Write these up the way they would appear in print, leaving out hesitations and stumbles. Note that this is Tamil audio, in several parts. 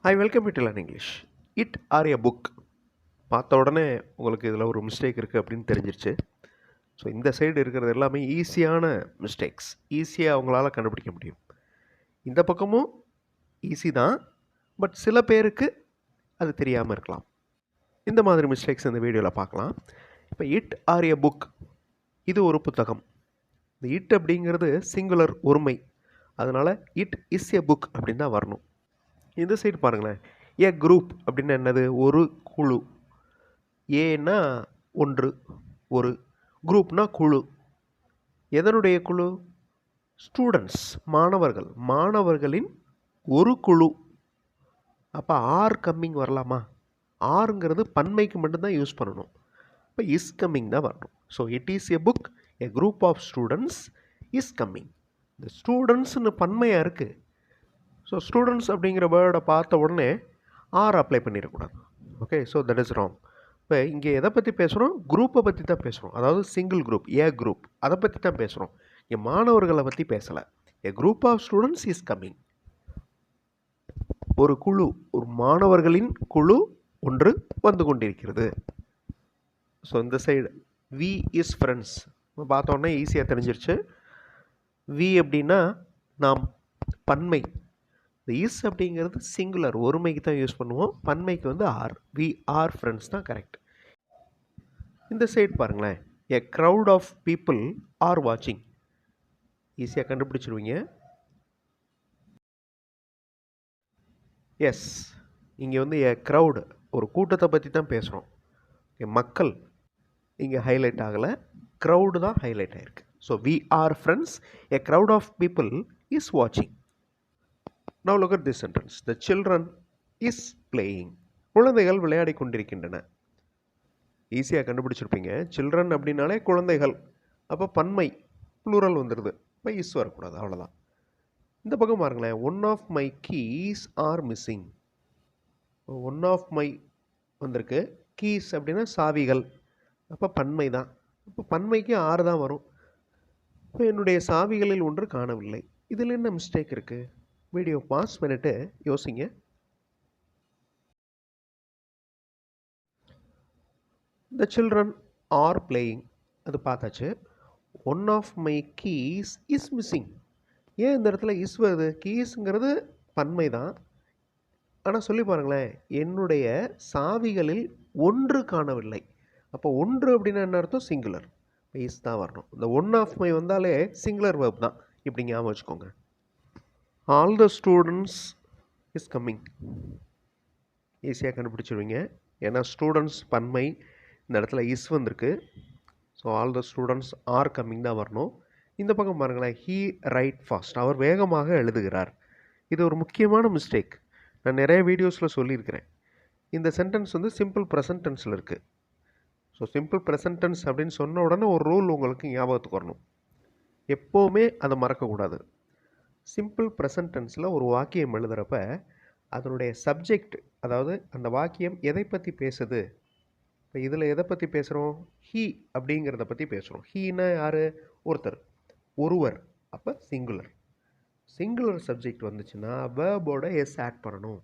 I welcome you to learn English. It or a book பார்த்த உடனே உங்களுக்கு இதில் ஒரு மிஸ்டேக் இருக்குது அப்படின்னு தெரிஞ்சிருச்சு. ஸோ இந்த சைடு இருக்கிறது எல்லாமே ஈஸியான மிஸ்டேக்ஸ், ஈஸியாக அவங்களால கண்டுபிடிக்க முடியும். இந்த பக்கமும் ஈஸி தான், பட் சில பேருக்கு அது தெரியாமல் இருக்கலாம். இந்த மாதிரி மிஸ்டேக்ஸ் இந்த வீடியோவில் பார்க்கலாம். இப்போ இட் ஆர் எ புக், இது ஒரு புத்தகம். இந்த இட் அப்படிங்கிறது சிங்குலர், ஒருமை. அதனால் இட் இஸ் எ புக் அப்படின்னு தான் வரணும். இந்த சைடு பாருங்களேன், ஏ குரூப் அப்படின்னு என்னது? ஒரு குழு. ஏன்னா ஒன்று, ஒரு. குரூப்னா குழு. எதனுடைய குழு? ஸ்டூடெண்ட்ஸ், மாணவர்கள், மாணவர்களின் ஒரு குழு. அப்போ ஆர் கம்மிங் வரலாமா? ஆருங்கிறது பன்மைக்கு மட்டும்தான் யூஸ் பண்ணணும். இப்போ இஸ் கம்மிங் தான் வரணும். So it is a book, a group of students is coming. இந்த ஸ்டூடெண்ட்ஸ்னு பன்மையாக இருக்குது. ஸோ ஸ்டூடெண்ட்ஸ் அப்படிங்கிற வேர்டை பார்த்த உடனே ஆர் அப்ளை பண்ணிடக்கூடாது. Okay, so that is wrong. இப்போ இங்கே எதை பற்றி பேசுகிறோம்? குரூப்பை பற்றி தான் பேசுகிறோம். அதாவது சிங்கிள் குரூப், ஏ குரூப், அதை பற்றி தான் பேசுகிறோம். இங்கே மாணவர்களை பற்றி பேசலை. A group of students is coming. ஒரு குழு, ஒரு மாணவர்களின் குழு ஒன்று வந்து கொண்டிருக்கிறது. ஸோ இந்த சைடு வி இஸ் ஃப்ரெண்ட்ஸ் பார்த்தோன்னே ஈஸியாக தெரிஞ்சிருச்சு. வி அப்படின்னா நாம், பன்மை. இந்த இஸ் அப்படிங்கிறது சிங்குலர், ஒருமைக்கு தான் யூஸ் பண்ணுவோம். பன்மைக்கு வந்து ஆர். வி ஆர் ஃப்ரெண்ட்ஸ் தான் கரெக்ட். இந்த சைடு பாருங்களேன், a crowd of people are வாட்சிங். ஈஸியாக கண்டுபிடிச்சிருவீங்க. எஸ், இங்கே வந்து எ க்ரௌடு, ஒரு கூட்டத்தை பற்றி தான் பேசுகிறோம். மக்கள் இங்கே ஹைலைட் ஆகலை, க்ரௌடு தான் ஹைலைட் ஆகிருக்கு. So we are friends, a crowd of people is வாட்சிங். Now look at this sentence. The children is playing. குழந்தைகள் விளையாடி கொண்டிருக்கின்றன. ஈஸியாக கண்டுபிடிச்சிருப்பீங்க. சில்ட்ரன் அப்படின்னாலே குழந்தைகள். அப்போ பன்மை, ப்ளூரல் வந்துடுது. இப்போ இஸ் வரக்கூடாது, அவ்வளோதான். இந்த பக்கம் பாருங்களேன், one of my keys are missing. One of my வந்திருக்கு. கீஸ் அப்படின்னா சாவிகள். அப்போ பன்மை தான். அப்போ பன்மைக்கு ஆறு தான் வரும். இப்போ என்னுடைய சாவிகளில் ஒன்று காணவில்லை. இதில் என்ன மிஸ்டேக் இருக்குது? வீடியோ பாஸ் பண்ணிட்டு யோசிங்க. த சில்ட்ரன் ஆர் பிளேயிங், அது பார்த்தாச்சு. One of my keys is missing. ஏன் இந்த இடத்துல இஸ் வருது? கீஸுங்கிறது பன்மை தான். ஆனால் சொல்லி பாருங்களேன், என்னுடைய சாவிகளில் ஒன்று காணவில்லை. அப்போ ஒன்று அப்படின்னா என்ன அர்த்தம்? சிங்குலர். இஸ் தான் வரணும். இந்த ஒன் ஆஃப் மை வந்தாலே சிங்குலர் வேர்ப் தான். இப்படி ஞாபகம் வச்சுக்கோங்க. All the students is coming. ஈஸியாக கண்டுபிடிச்சிருவீங்க. ஏன்னா ஸ்டூடெண்ட்ஸ் பன்மை, இந்த இடத்துல இஸ் வந்திருக்கு. So all the students are coming தான் வரணும். இந்த பக்கம் பாருங்களேன், ஹீ ரைட் ஃபாஸ்ட், அவர் வேகமாக எழுதுகிறார். இது ஒரு முக்கியமான மிஸ்டேக். நான் நிறைய வீடியோஸில் சொல்லியிருக்கிறேன். இந்த சென்டென்ஸ் வந்து சிம்பிள் ப்ரெசன்ட் டென்ஸில் இருக்குது. ஸோ சிம்பிள் ப்ரெசன்ட் டென்ஸ் அப்படின்னு சொன்ன உடனே ஒரு ரூல் உங்களுக்கு ஞாபகத்துக்கு வரணும். எப்போவுமே அதை மறக்கக்கூடாது. சிம்பிள் ப்ரெசன்ட் டென்ஸில் ஒரு வாக்கியம் எழுதுகிறப்ப அதனுடைய சப்ஜெக்ட், அதாவது அந்த வாக்கியம் எதை பற்றி பேசுது? இப்போ இதில் எதை பற்றி பேசுகிறோம்? ஹீ அப்படிங்கிறத பற்றி பேசுகிறோம். ஹீனா யார்? ஒருத்தர், ஒருவர். அப்போ சிங்குலர். சிங்குலர் சப்ஜெக்ட் வந்துச்சுன்னா வேர்போட எஸ் ஆட் பண்ணணும்.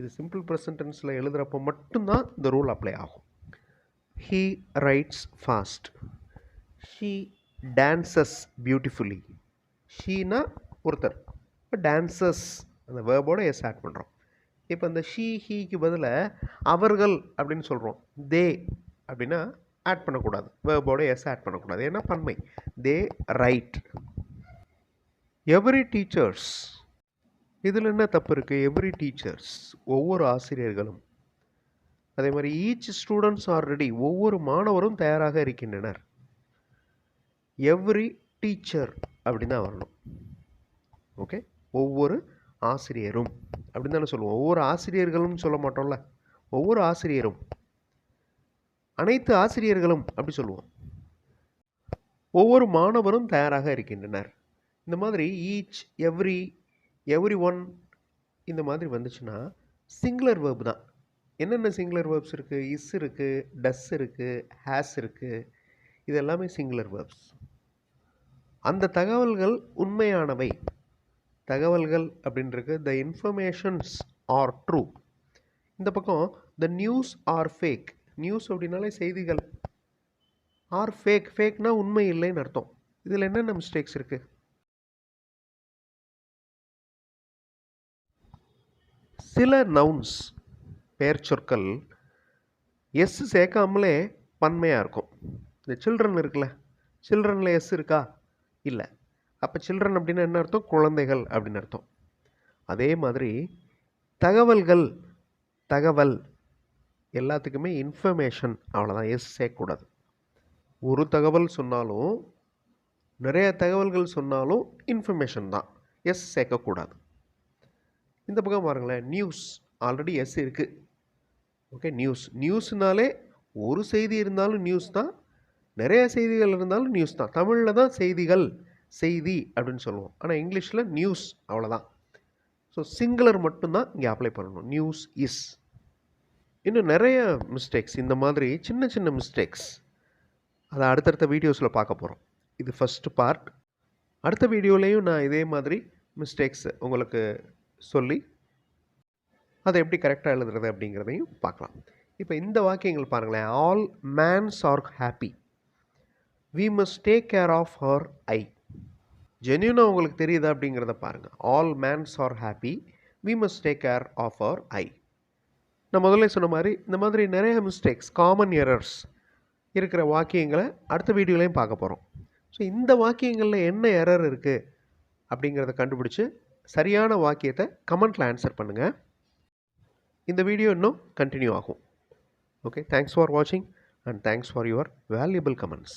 இது சிம்பிள் ப்ரெசன்ட் டென்ஸில் எழுதுகிறப்போ மட்டும்தான் இந்த ரூல் அப்ளை ஆகும். He rights fast. She dances beautifully. Sheena ஒருத்தர், இப்போ டான்சஸ் அந்த வேர்போட எஸ் ஆட் பண்ணுறோம். இப்போ இந்த ஷீ ஹீக்கு பதிலாக அவர்கள் அப்படின்னு சொல்கிறோம். தே அப்படின்னா ஆட் பண்ணக்கூடாது, வேர்போட எஸ் ஆட் பண்ணக்கூடாது. ஏன்னா பன்மை. தே ரைட். எவ்ரி டீச்சர்ஸ், இதில் என்ன தப்பு இருக்குது? எவ்ரி டீச்சர்ஸ், ஒவ்வொரு ஆசிரியர்களும். அதே மாதிரி ஈச் ஸ்டூடெண்ட்ஸ் ஆர் ரெடி, ஒவ்வொரு மாணவரும் தயாராக இருக்கின்றனர். எவ்ரி டீச்சர் அப்படின்னு தான் வரணும். ஓகே, ஒவ்வொரு ஆசிரியரும் அப்படின்னு தானே சொல்லுவோம். ஒவ்வொரு ஆசிரியர்களும் சொல்ல மாட்டோம்ல, ஒவ்வொரு ஆசிரியரும், அனைத்து ஆசிரியர்களும் அப்படி சொல்லுவோம். ஒவ்வொரு மாணவரும் தயாராக இருக்கின்றனர். இந்த மாதிரி ஈச், எவ்ரி, எவ்ரி ஒன் இந்த மாதிரி வந்துச்சுன்னா சிங்குலர் வேர்ப் தான். என்னென்ன சிங்குலர் வேர்ப்ஸ் இருக்குது? இஸ் இருக்குது, டஸ் இருக்குது, ஹேஸ் இருக்குது. இது எல்லாமே சிங்குலர் வேர்ப்ஸ். அந்த தகவல்கள் உண்மையானவை. தகவல்கள் அப்படின்றது த இன்ஃபர்மேஷன்ஸ் ஆர் ட்ரூ. இந்த பக்கம் the news are fake. News அப்படின்னாலே செய்திகள். R fake. ஃபேக்னா உண்மை இல்லைன்னு அர்த்தம். இதில் என்னென்ன மிஸ்டேக்ஸ் இருக்குது? சில நவுன்ஸ் பெயர் சொற்கள் எஸ் சேர்க்காமலே பன்மையாக இருக்கும். இந்த சில்ட்ரன் இருக்குல்ல, சில்ட்ரனில் எஸ் இருக்கா? இல்லை. அப்போ சில்ட்ரன் அப்படின்னா என்ன அர்த்தம்? குழந்தைகள் அப்படின்னு அர்த்தம். அதே மாதிரி தகவல்கள், தகவல் எல்லாத்துக்குமே இன்ஃபர்மேஷன், அவ்வளோதான், எஸ் சேர்க்கக்கூடாது. ஒரு தகவல் சொன்னாலும் நிறைய தகவல்கள் சொன்னாலும் இன்ஃபர்மேஷன் தான், எஸ் சேர்க்கக்கூடாது. இந்த பக்கம் பாருங்களேன், நியூஸ் ஆல்ரெடி எஸ் இருக்குது. ஓகே, நியூஸ்னாலே ஒரு செய்தி இருந்தாலும் நியூஸ் தான், நிறைய செய்திகள் இருந்தாலும் நியூஸ் தான். தமிழில் தான் செய்திகள், செய்தி அப்படின்னு சொல்லுவோம். ஆனால் இங்கிலீஷில் நியூஸ், அவ்வளோதான். ஸோ சிங்குலர் மட்டும்தான் இங்கே அப்ளை பண்ணணும், நியூஸ் இஸ். இன்னும் நிறைய மிஸ்டேக்ஸ், இந்த மாதிரி சின்ன சின்ன மிஸ்டேக்ஸ், அதை அடுத்தடுத்த வீடியோஸில் பார்க்க போகிறோம். இது ஃபஸ்ட்டு பார்ட். அடுத்த வீடியோலையும் நான் இதே மாதிரி மிஸ்டேக்ஸ் உங்களுக்கு சொல்லி அதை எப்படி கரெக்டாக எழுதுறது அப்படிங்கிறதையும் பார்க்கலாம். இப்போ இந்த வாக்கியங்கள் பாருங்களேன். All mans are happy, we must take care of her eye. ஜென்யூனாக உங்களுக்கு தெரியுதா அப்படிங்கிறத பாருங்கள். All mans are happy, we must take care of her eye. நான் முதல்ல சொன்ன மாதிரி இந்த மாதிரி நிறைய மிஸ்டேக்ஸ், காமன் எரர்ஸ் இருக்கிற வாக்கியங்களை அடுத்த வீடியோலையும் பார்க்க போகிறோம். ஸோ இந்த வாக்கியங்களில் என்ன எரர் இருக்குது அப்படிங்கிறத கண்டுபிடிச்சி சரியான வாக்கியத்தை கமெண்ட்டில் ஆன்சர் பண்ணுங்கள். இந்த வீடியோ இன்னும் கண்டினியூ ஆகும். ஓகே, தேங்க்ஸ் ஃபார் வாட்சிங் and thanks for your valuable comments.